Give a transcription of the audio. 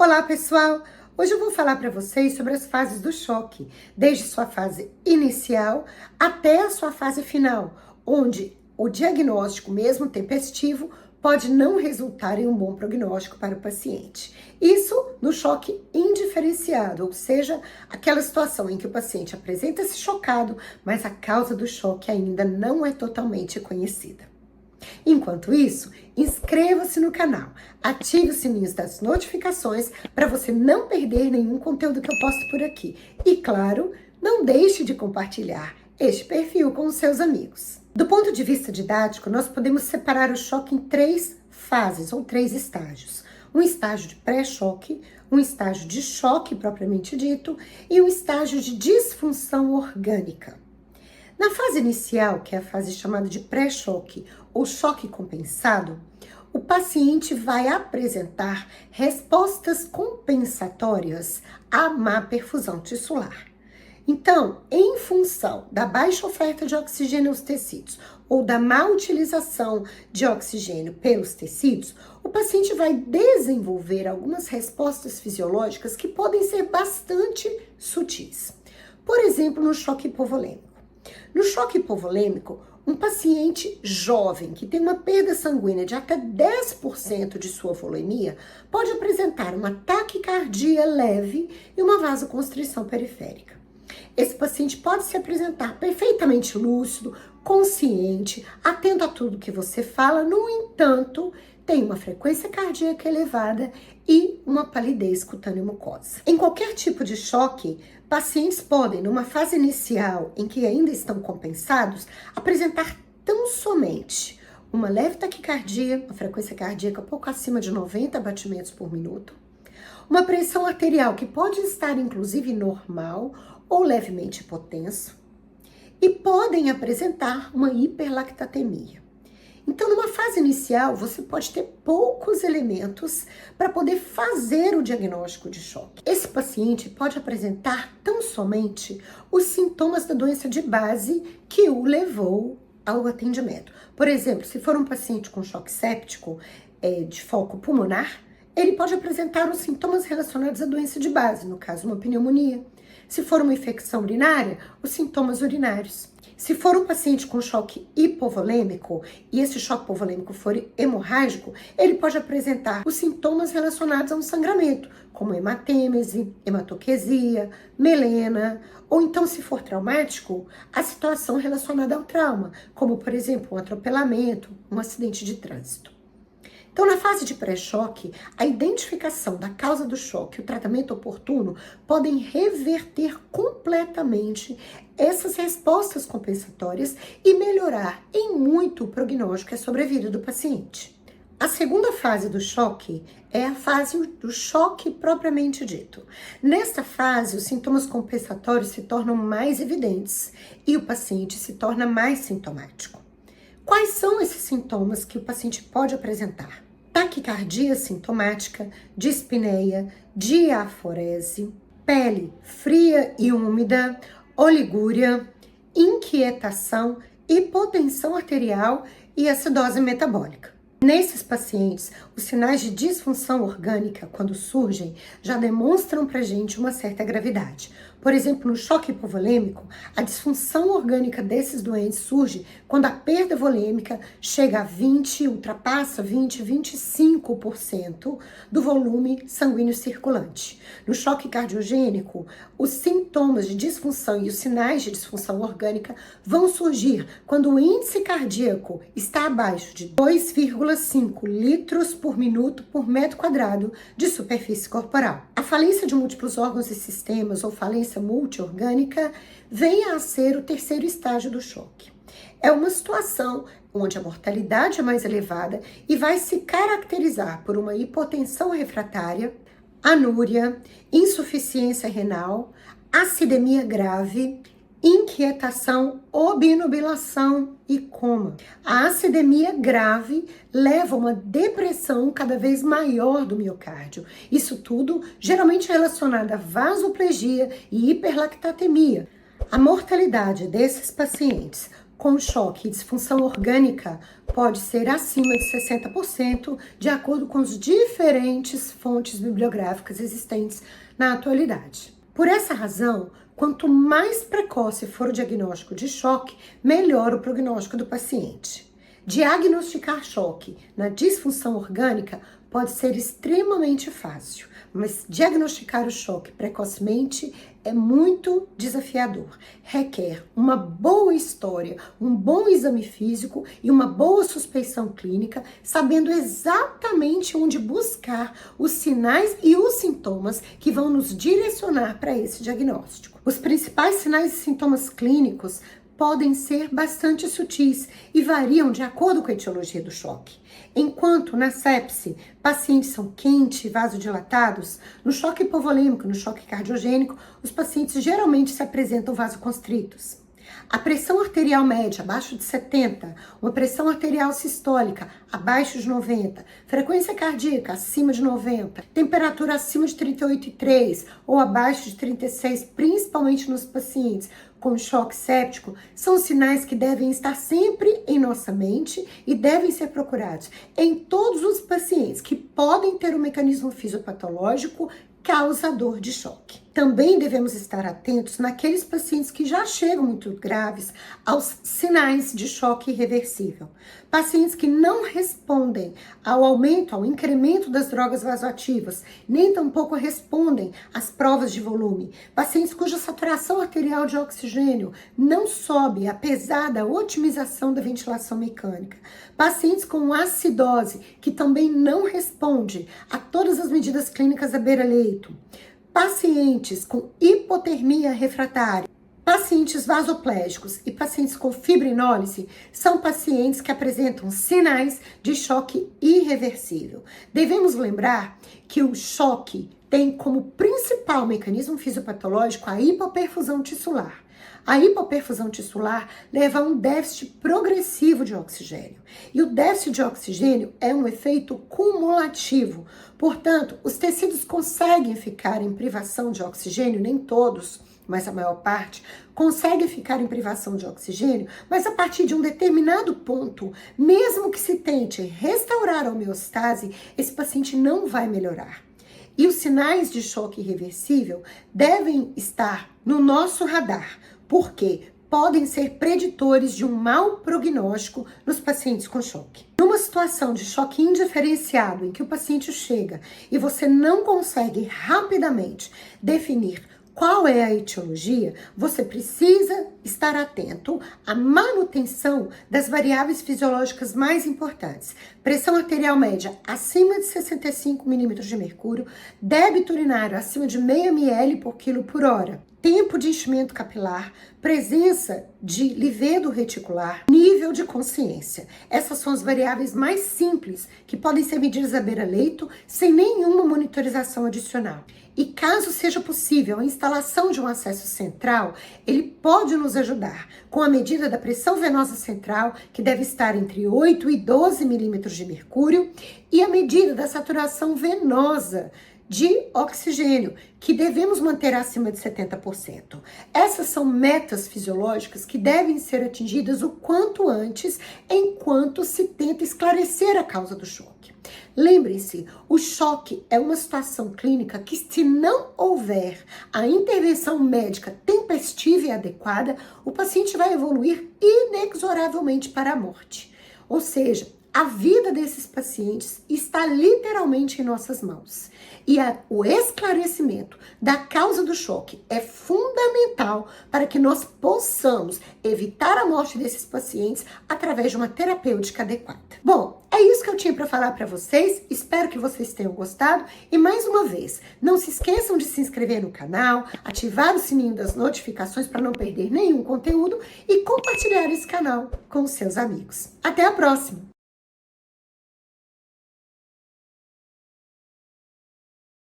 Olá, pessoal! Hoje eu vou falar para vocês sobre as fases do choque, desde sua fase inicial até a sua fase final, onde o diagnóstico, mesmo tempestivo, pode não resultar em um bom prognóstico para o paciente. Isso no choque indiferenciado, ou seja, aquela situação em que o paciente apresenta-se chocado, mas a causa do choque ainda não é totalmente conhecida. Enquanto isso, inscreva-se no canal, ative o sininho das notificações para você não perder nenhum conteúdo que eu posto por aqui. E claro, não deixe de compartilhar este perfil com os seus amigos. Do ponto de vista didático, nós podemos separar o choque em 3 fases ou 3 estágios. Um estágio de pré-choque, um estágio de choque propriamente dito e um estágio de disfunção orgânica. Na fase inicial, que é a fase chamada de pré-choque ou choque compensado, o paciente vai apresentar respostas compensatórias à má perfusão tissular. Então, em função da baixa oferta de oxigênio aos tecidos ou da má utilização de oxigênio pelos tecidos, o paciente vai desenvolver algumas respostas fisiológicas que podem ser bastante sutis. Por exemplo, no choque hipovolêmico. No choque hipovolêmico, um paciente jovem que tem uma perda sanguínea de até 10% de sua volemia pode apresentar uma taquicardia leve e uma vasoconstrição periférica. Esse paciente pode se apresentar perfeitamente lúcido, consciente, atento a tudo que você fala, no entanto, tem uma frequência cardíaca elevada e uma palidez cutânea mucosa. Em qualquer tipo de choque, pacientes podem, numa fase inicial em que ainda estão compensados, apresentar tão somente uma leve taquicardia, uma frequência cardíaca pouco acima de 90 batimentos por minuto, uma pressão arterial que pode estar inclusive normal ou levemente hipotenso, e podem apresentar uma hiperlactatemia. Então, numa fase inicial, você pode ter poucos elementos para poder fazer o diagnóstico de choque. Esse paciente pode apresentar tão somente os sintomas da doença de base que o levou ao atendimento. Por exemplo, se for um paciente com choque séptico de foco pulmonar, ele pode apresentar os sintomas relacionados à doença de base, no caso, uma pneumonia. Se for uma infecção urinária, os sintomas urinários. Se for um paciente com choque hipovolêmico e esse choque hipovolêmico for hemorrágico, ele pode apresentar os sintomas relacionados a um sangramento, como hematêmese, hematoquesia, melena, ou então, se for traumático, a situação relacionada ao trauma, como, por exemplo, um atropelamento, um acidente de trânsito. Então, na fase de pré-choque, a identificação da causa do choque e o tratamento oportuno podem reverter completamente essas respostas compensatórias e melhorar em muito o prognóstico e a sobrevida do paciente. A segunda fase do choque é a fase do choque propriamente dito. Nesta fase, os sintomas compensatórios se tornam mais evidentes e o paciente se torna mais sintomático. Quais são esses sintomas que o paciente pode apresentar? Taquicardia sintomática, dispneia, diaforese, pele fria e úmida, oligúria, inquietação, hipotensão arterial e acidose metabólica. Nesses pacientes, os sinais de disfunção orgânica, quando surgem, já demonstram pra gente uma certa gravidade. Por exemplo, no choque hipovolêmico, a disfunção orgânica desses doentes surge quando a perda volêmica chega a 20, ultrapassa 25% do volume sanguíneo circulante. No choque cardiogênico, os sintomas de disfunção e os sinais de disfunção orgânica vão surgir quando o índice cardíaco está abaixo de 2,5 litros por minuto por metro quadrado de superfície corporal. A falência de múltiplos órgãos e sistemas ou falência multiorgânica vem a ser o terceiro estágio do choque. É uma situação onde a mortalidade é mais elevada e vai se caracterizar por uma hipotensão refratária, anúria, insuficiência renal, acidemia grave, inquietação, obnubilação e coma. A acidemia grave leva a uma depressão cada vez maior do miocárdio. Isso tudo geralmente relacionado a vasoplegia e hiperlactatemia. A mortalidade desses pacientes com choque e disfunção orgânica pode ser acima de 60%, de acordo com as diferentes fontes bibliográficas existentes na atualidade. Por essa razão, quanto mais precoce for o diagnóstico de choque, melhor o prognóstico do paciente. Diagnosticar choque na disfunção orgânica pode ser extremamente fácil, mas diagnosticar o choque precocemente é muito desafiador. Requer uma boa história, um bom exame físico e uma boa suspeição clínica, sabendo exatamente onde buscar os sinais e os sintomas que vão nos direcionar para esse diagnóstico. Os principais sinais e sintomas clínicos podem ser bastante sutis e variam de acordo com a etiologia do choque. Enquanto na sepse, pacientes são quentes e vasodilatados, no choque hipovolêmico, no choque cardiogênico, os pacientes geralmente se apresentam vasoconstritos. A pressão arterial média abaixo de 70, uma pressão arterial sistólica abaixo de 90, frequência cardíaca acima de 90, temperatura acima de 38,3 ou abaixo de 36, principalmente nos pacientes com choque séptico, são sinais que devem estar sempre em nossa mente e devem ser procurados em todos os pacientes que podem ter um mecanismo fisiopatológico causador de choque. Também devemos estar atentos naqueles pacientes que já chegam muito graves aos sinais de choque irreversível. Pacientes que não respondem ao aumento, ao incremento das drogas vasoativas, nem tampouco respondem às provas de volume. Pacientes cuja saturação arterial de oxigênio não sobe, apesar da otimização da ventilação mecânica. Pacientes com acidose, que também não responde a todas as medidas clínicas da beira-leito. Pacientes com hipotermia refratária, pacientes vasoplégicos e pacientes com fibrinólise são pacientes que apresentam sinais de choque irreversível. Devemos lembrar que o choque tem como principal mecanismo fisiopatológico a hipoperfusão tissular. A hipoperfusão tissular leva a um déficit progressivo de oxigênio. E o déficit de oxigênio é um efeito cumulativo. Portanto, os tecidos conseguem ficar em privação de oxigênio, nem todos, mas a maior parte, consegue ficar em privação de oxigênio, mas a partir de um determinado ponto, mesmo que se tente restaurar a homeostase, esse paciente não vai melhorar. E os sinais de choque irreversível devem estar no nosso radar, porque podem ser preditores de um mau prognóstico nos pacientes com choque. Numa situação de choque indiferenciado, em que o paciente chega e você não consegue rapidamente definir qual é a etiologia, você precisa estar atento à manutenção das variáveis fisiológicas mais importantes. Pressão arterial média acima de 65 milímetros de mercúrio, débito urinário acima de 0,5 ml por quilo por hora, tempo de enchimento capilar, presença de livedo reticular, nível de consciência. Essas são as variáveis mais simples que podem ser medidas à beira-leito sem nenhuma monitorização adicional. E caso seja possível a instalação de um acesso central, ele pode nos ajudar com a medida da pressão venosa central, que deve estar entre 8 e 12 milímetros de mercúrio, e a medida da saturação venosa de oxigênio, que devemos manter acima de 70%. Essas são metas fisiológicas que devem ser atingidas o quanto antes, enquanto se tenta esclarecer a causa do choque. Lembrem-se, o choque é uma situação clínica que, se não houver a intervenção médica tempestiva e adequada, o paciente vai evoluir inexoravelmente para a morte. Ou seja, a vida desses pacientes está literalmente em nossas mãos. E o esclarecimento da causa do choque é fundamental para que nós possamos evitar a morte desses pacientes através de uma terapêutica adequada. Bom, é isso que eu tinha para falar para vocês. Espero que vocês tenham gostado. E mais uma vez, não se esqueçam de se inscrever no canal, ativar o sininho das notificações para não perder nenhum conteúdo e compartilhar esse canal com os seus amigos. Até a próxima!